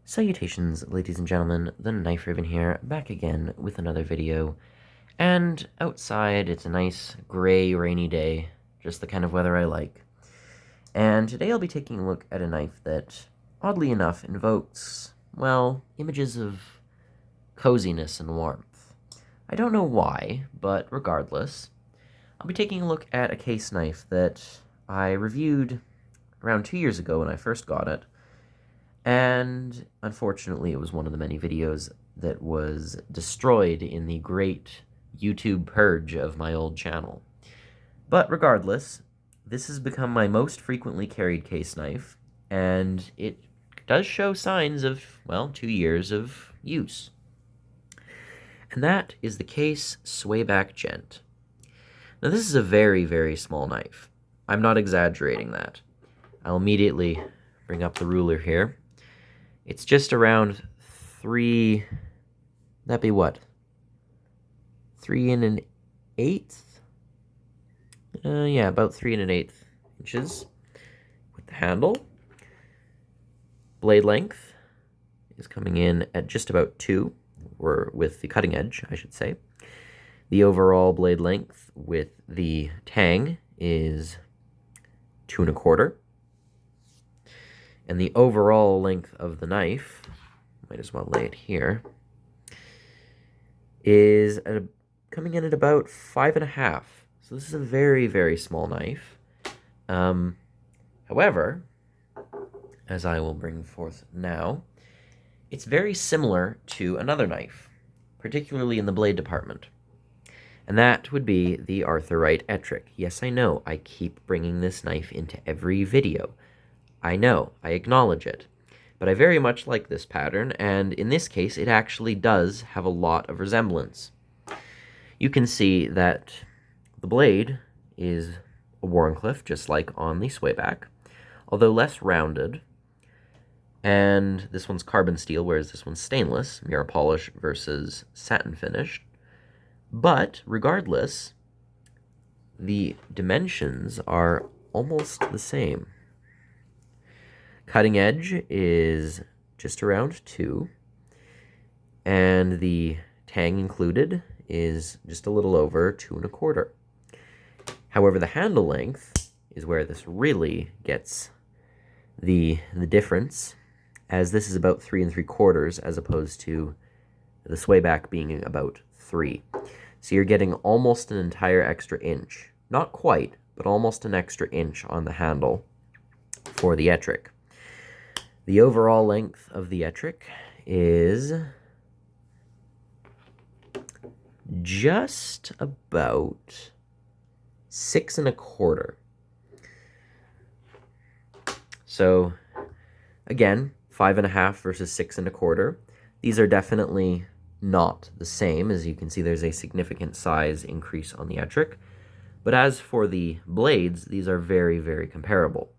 Salutations, ladies and gentlemen, the Knife Raven here, back again with another video. And outside, it's a nice, gray, rainy day, just the kind of weather I like. And today I'll be taking a look at a knife that, oddly enough, invokes, well, images of coziness and warmth. I don't know why, but regardless, I'll be taking a look at a case knife that I reviewed around 2 years ago when I first got it. And unfortunately, it was one of the many videos that was destroyed in the great YouTube purge of my old channel. But regardless, this has become my most frequently carried case knife, and it does show signs of, well, 2 years of use. And that is the Case Swayback Gent. Now, this is a very, very small knife. I'm not exaggerating that. I'll immediately bring up the ruler here. It's just around 3, that'd be what? 3 1/8? Yeah, about 3 1/8 inches with the handle. Blade length is coming in at just about 2, or with the cutting edge, I should say. The overall blade length with the tang is 2 1/4. And the overall length of the knife, might as well lay it here, is coming in at about 5.5. So this is a very, very small knife. However, as I will bring forth now, it's very similar to another knife, particularly in the blade department. And that would be the Arthur Wright Ettrick. Yes, I know, I keep bringing this knife into every video. I know, I acknowledge it, but I very much like this pattern, and in this case, it actually does have a lot of resemblance. You can see that the blade is a Wharncliffe, just like on the Swayback, although less rounded, and this one's carbon steel, whereas this one's stainless, mirror polish versus satin finish. But regardless, the dimensions are almost the same. Cutting edge is just around 2, and the tang included is just a little over 2 1/4. However, the handle length is where this really gets the difference, as this is about 3 3/4 as opposed to the Swayback being about 3. So you're getting almost an entire extra inch. Not quite, but almost an extra inch on the handle for the Ettrick. The overall length of the Ettrick is just about 6 1/4. So, again, 5.5 versus 6 1/4. These are definitely not the same. As you can see, there's a significant size increase on the Ettrick. But as for the blades, these are very, very comparable.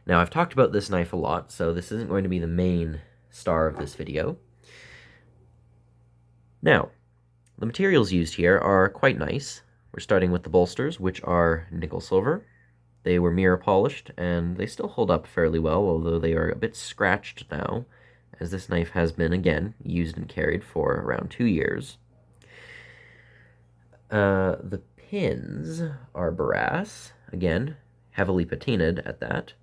Now, I've talked about this knife a lot, so this isn't going to be the main star of this video. Now, the materials used here are quite nice. We're starting with the bolsters, which are nickel silver. They were mirror polished, and they still hold up fairly well, although they are a bit scratched now, as this knife has been, again, used and carried for around 2 years. The pins are brass, again, heavily patinaed at that.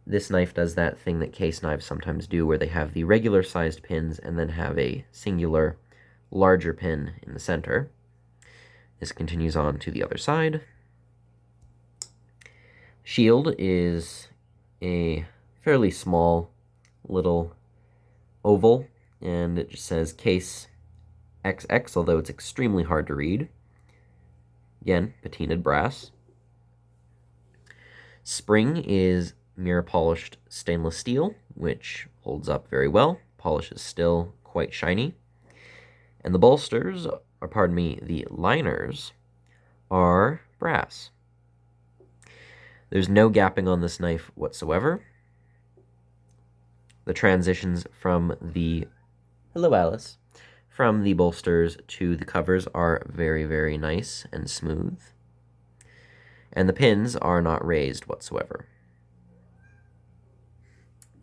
This knife does that thing that case knives sometimes do, where they have the regular sized pins and then have a singular larger pin in the center. This continues on to the other side. Shield is a fairly small little oval, and it just says Case XX, although it's extremely hard to read. Again, patinaed brass. Spring is mirror polished stainless steel, which holds up very well. Polish is still quite shiny. And the bolsters, or pardon me, the liners, are brass. There's no gapping on this knife whatsoever. The transitions from the, hello Alice, from the bolsters to the covers are very, very nice and smooth. And the pins are not raised whatsoever.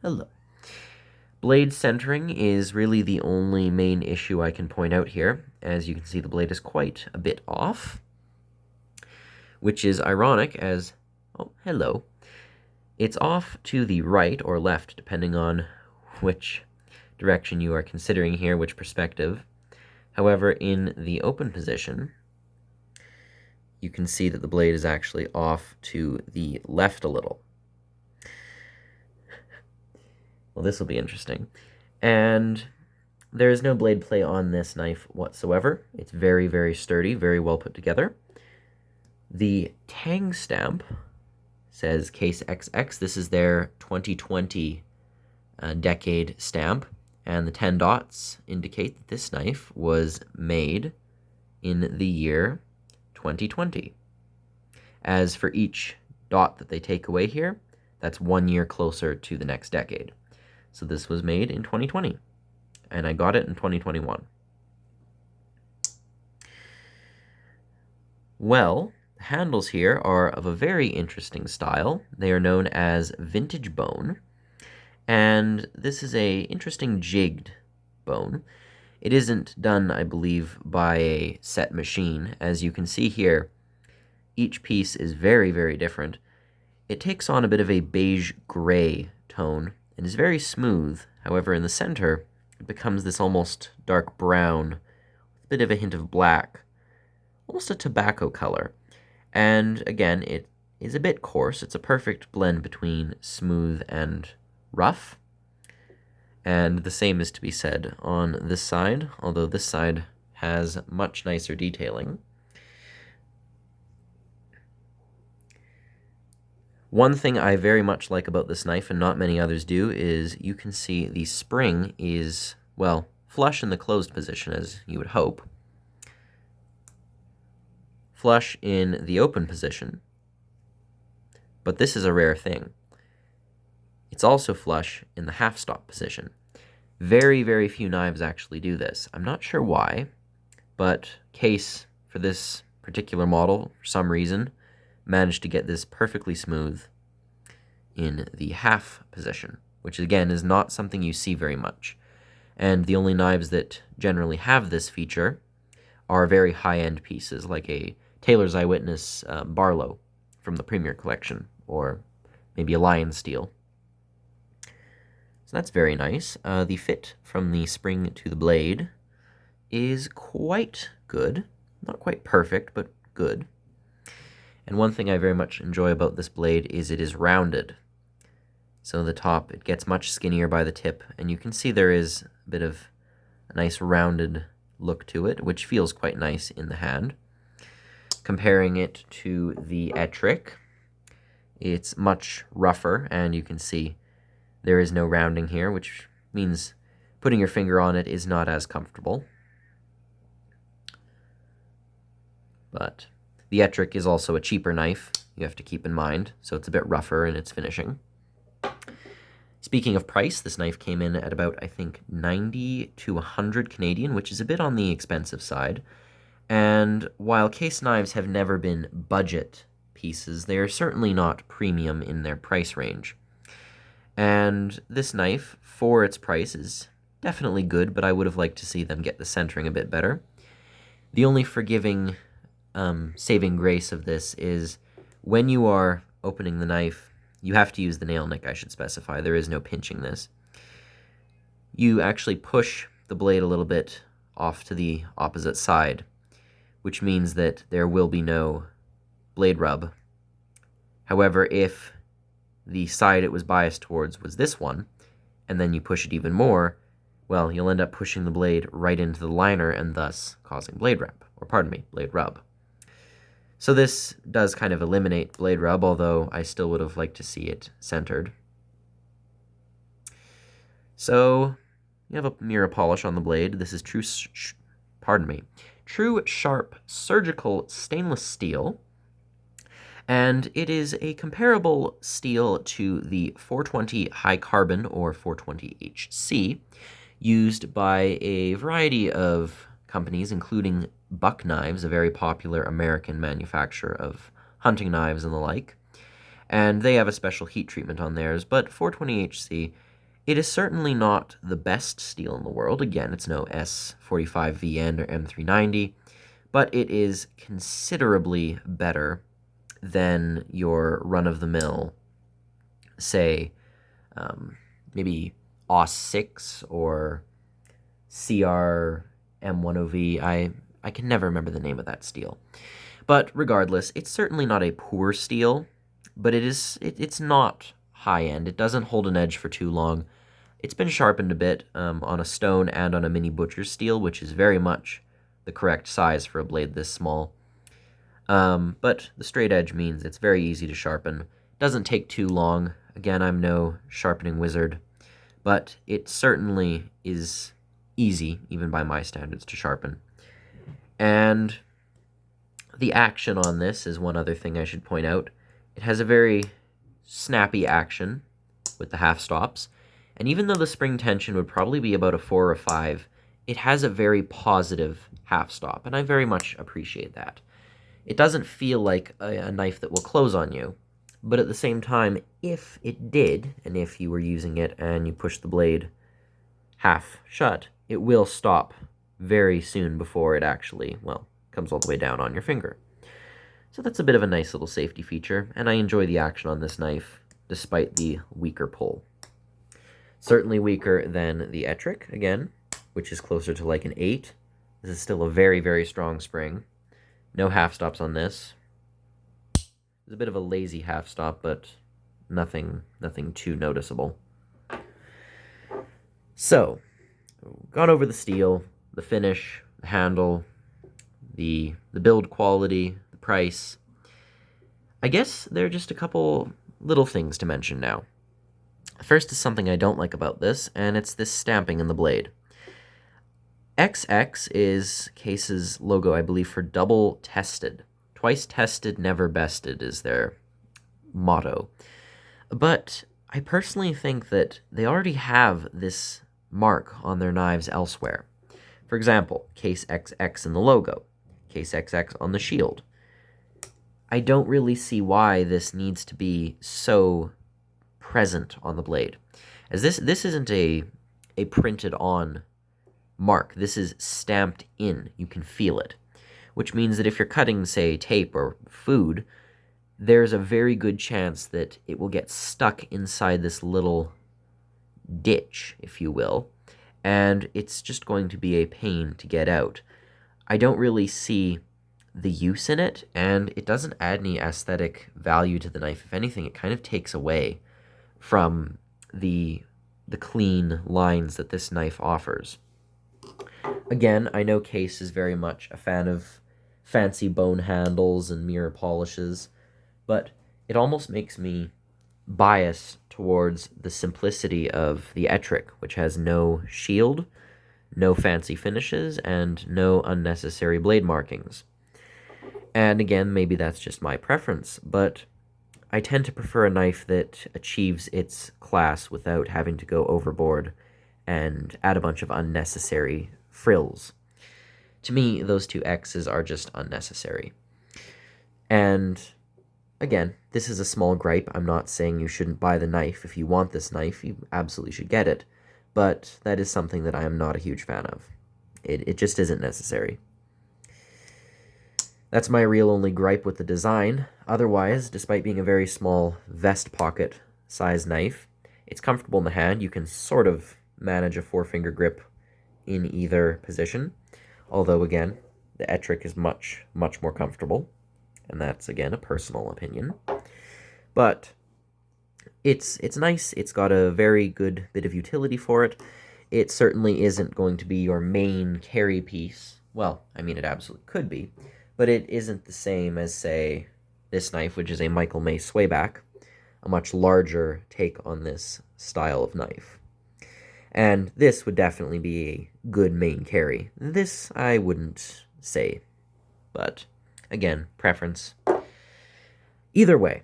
Hello. Blade centering is really the only main issue I can point out here. As you can see, the blade is quite a bit off, which is ironic as, oh, hello. It's off to the right or left, depending on which direction you are considering here, which perspective. However, in the open position, you can see that the blade is actually off to the left a little. Well, this will be interesting. And there is no blade play on this knife whatsoever. It's very, very sturdy, very well put together. The tang stamp says Case XX. This is their 2020 decade stamp, and the 10 dots indicate that this knife was made in the year 2020. As for each dot that they take away here, that's 1 year closer to the next decade. So this was made in 2020, and I got it in 2021. Well, the handles here are of a very interesting style. They are known as vintage bone, and this is a interesting jigged bone. It isn't done, I believe, by a set machine. As you can see here, each piece is very, very different. It takes on a bit of a beige gray tone and is very smooth. However, in the center, it becomes this almost dark brown, with a bit of a hint of black, almost a tobacco color. And again, it is a bit coarse. It's a perfect blend between smooth and rough. And the same is to be said on this side, although this side has much nicer detailing. One thing I very much like about this knife, and not many others do, is you can see the spring is, well, flush in the closed position, as you would hope. Flush in the open position. But this is a rare thing. It's also flush in the half-stop position. Very, very few knives actually do this. I'm not sure why, but Case, for this particular model, for some reason, managed to get this perfectly smooth in the half position, which again is not something you see very much. And the only knives that generally have this feature are very high-end pieces, like a Taylor's Eyewitness Barlow from the Premier Collection, or maybe a Lion Steel. So that's very nice. The fit from the spring to the blade is quite good. Not quite perfect, but good. And one thing I very much enjoy about this blade is it is rounded. So the top, it gets much skinnier by the tip, and you can see there is a bit of a nice rounded look to it, which feels quite nice in the hand. Comparing it to the Ettrick, it's much rougher, and you can see there is no rounding here, which means putting your finger on it is not as comfortable. But the Ettrick is also a cheaper knife, you have to keep in mind, so it's a bit rougher in its finishing. Speaking of price, this knife came in at about, I think, 90 to 100 Canadian, which is a bit on the expensive side. And while Case knives have never been budget pieces, they are certainly not premium in their price range. And this knife, for its price, is definitely good, but I would have liked to see them get the centering a bit better. The only forgiving saving grace of this is when you are opening the knife, you have to use the nail nick, I should specify. There is no pinching this. You actually push the blade a little bit off to the opposite side, which means that there will be no blade rub. However, if the side it was biased towards was this one, and then you push it even more, well, you'll end up pushing the blade right into the liner and thus causing blade rub. So this does kind of eliminate blade rub, although I still would have liked to see it centered. So you have a mirror polish on the blade. This is Tru-Sharp Surgical Stainless Steel, and it is a comparable steel to the 420 high carbon or 420 HC used by a variety of companies, including Buck Knives, a very popular American manufacturer of hunting knives and the like. And they have a special heat treatment on theirs, but 420 HC It is certainly not the best steel in the world. Again, it's no S45VN or M390, but it is considerably better than your run-of-the-mill, say, maybe AUS6 or CR M10V. I can never remember the name of that steel. But regardless, it's certainly not a poor steel, but it's not high-end. It doesn't hold an edge for too long. It's been sharpened a bit on a stone and on a mini butcher's steel, which is very much the correct size for a blade this small. But the straight edge means it's very easy to sharpen. Doesn't take too long. Again, I'm no sharpening wizard, but it certainly is easy, even by my standards, to sharpen. And the action on this is one other thing I should point out. It has a very snappy action with the half stops, and even though the spring tension would probably be about a 4 or 5, it has a very positive half stop, and I very much appreciate that. It doesn't feel like a knife that will close on you, but at the same time, if it did, and if you were using it and you push the blade half shut, it will stop very soon before it actually, well, comes all the way down on your finger. So that's a bit of a nice little safety feature, and I enjoy the action on this knife, despite the weaker pull. Certainly weaker than the Ettrick, again, which is closer to like an 8. This is still a very, very strong spring. No half stops on this. It's a bit of a lazy half stop, but nothing too noticeable. So, gone over the steel, the finish, the handle, the build quality, the price. I guess there are just a couple little things to mention now. First is something I don't like about this, and it's this stamping in the blade. XX is Case's logo, I believe, for double tested. Twice tested, never bested is their motto. But I personally think that they already have this mark on their knives elsewhere. For example, Case XX in the logo, Case XX on the shield. I don't really see why this needs to be so present on the blade, as this isn't a printed on mark. This is stamped in. You can feel it, which means that if you're cutting, say, tape or food, there's a very good chance that it will get stuck inside this little ditch, if you will, and it's just going to be a pain to get out. I don't really see the use in it, and it doesn't add any aesthetic value to the knife. If anything, it kind of takes away from the clean lines that this knife offers. Again, I know Case is very much a fan of fancy bone handles and mirror polishes, but it almost makes me bias towards the simplicity of the Ettrick, which has no shield, no fancy finishes, and no unnecessary blade markings. And again, maybe that's just my preference, but I tend to prefer a knife that achieves its class without having to go overboard and add a bunch of unnecessary frills. To me, those two X's are just unnecessary. And again, this is a small gripe. I'm not saying you shouldn't buy the knife. If you want this knife, you absolutely should get it. But that is something that I am not a huge fan of. It just isn't necessary. That's my real only gripe with the design. Otherwise, despite being a very small vest pocket size knife, it's comfortable in the hand. You can sort of manage a 4-finger grip in either position. Although, again, the Ettrick is much, much more comfortable. And that's, again, a personal opinion. But it's nice. It's got a very good bit of utility for it. It certainly isn't going to be your main carry piece. Well, I mean, it absolutely could be. But it isn't the same as, say, this knife, which is a Michael May Swayback, a much larger take on this style of knife. And this would definitely be a good main carry. This, I wouldn't say, but again, preference. Either way,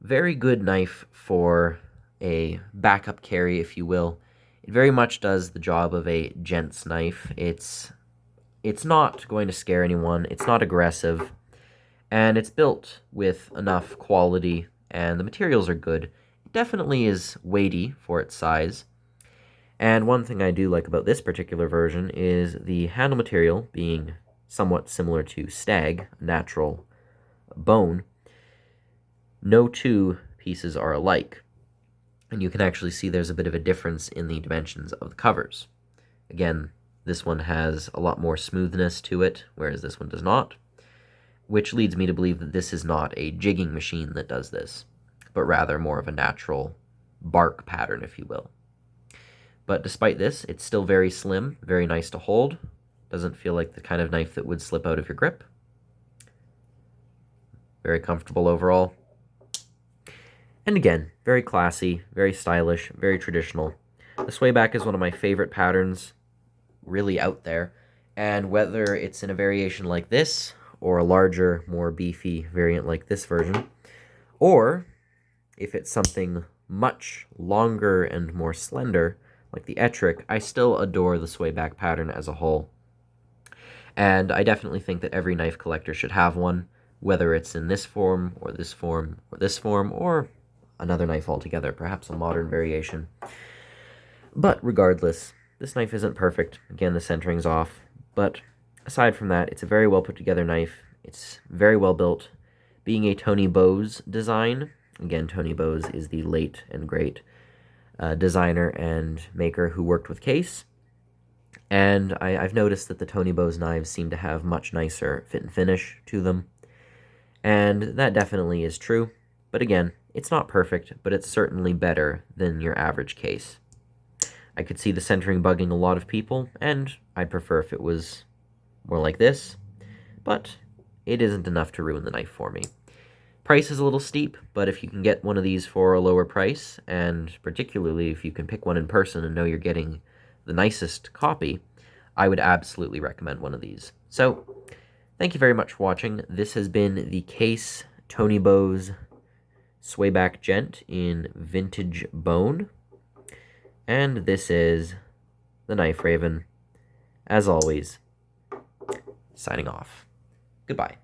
very good knife for a backup carry, if you will. It very much does the job of a gent's knife. It's not going to scare anyone, it's not aggressive, and it's built with enough quality, and the materials are good. It definitely is weighty for its size, And one thing I do like about this particular version is the handle material being somewhat similar to stag, natural bone. No two pieces are alike, and you can actually see there's a bit of a difference in the dimensions of the covers. Again, this one has a lot more smoothness to it, whereas this one does not, which leads me to believe that this is not a jigging machine that does this, but rather more of a natural bark pattern, if you will. But despite this, it's still very slim, very nice to hold. Doesn't feel like the kind of knife that would slip out of your grip. Very comfortable overall. And again, very classy, very stylish, very traditional. The swayback is one of my favorite patterns, really out there. And whether it's in a variation like this, or a larger, more beefy variant like this version, or if it's something much longer and more slender, like the Ettrick, I still adore the swayback pattern as a whole. And I definitely think that every knife collector should have one, whether it's in this form, or this form, or this form, or another knife altogether, perhaps a modern variation. But regardless, this knife isn't perfect. Again, the centering's off, but aside from that, it's a very well put together knife. It's very well built. Being a Tony Bose design, again, Tony Bose is the late and great designer and maker who worked with Case, and I've noticed that the Tony Bose knives seem to have much nicer fit and finish to them, and that definitely is true. But again, it's not perfect, but it's certainly better than your average Case. I could see the centering bugging a lot of people, and I'd prefer if it was more like this, but it isn't enough to ruin the knife for me. Price is a little steep, but if you can get one of these for a lower price, and particularly if you can pick one in person and know you're getting the nicest copy, I would absolutely recommend one of these. So, thank you very much for watching. This has been the Case Tony Bose Swayback Gent in vintage bone. And this is the Knife Raven, as always, signing off. Goodbye.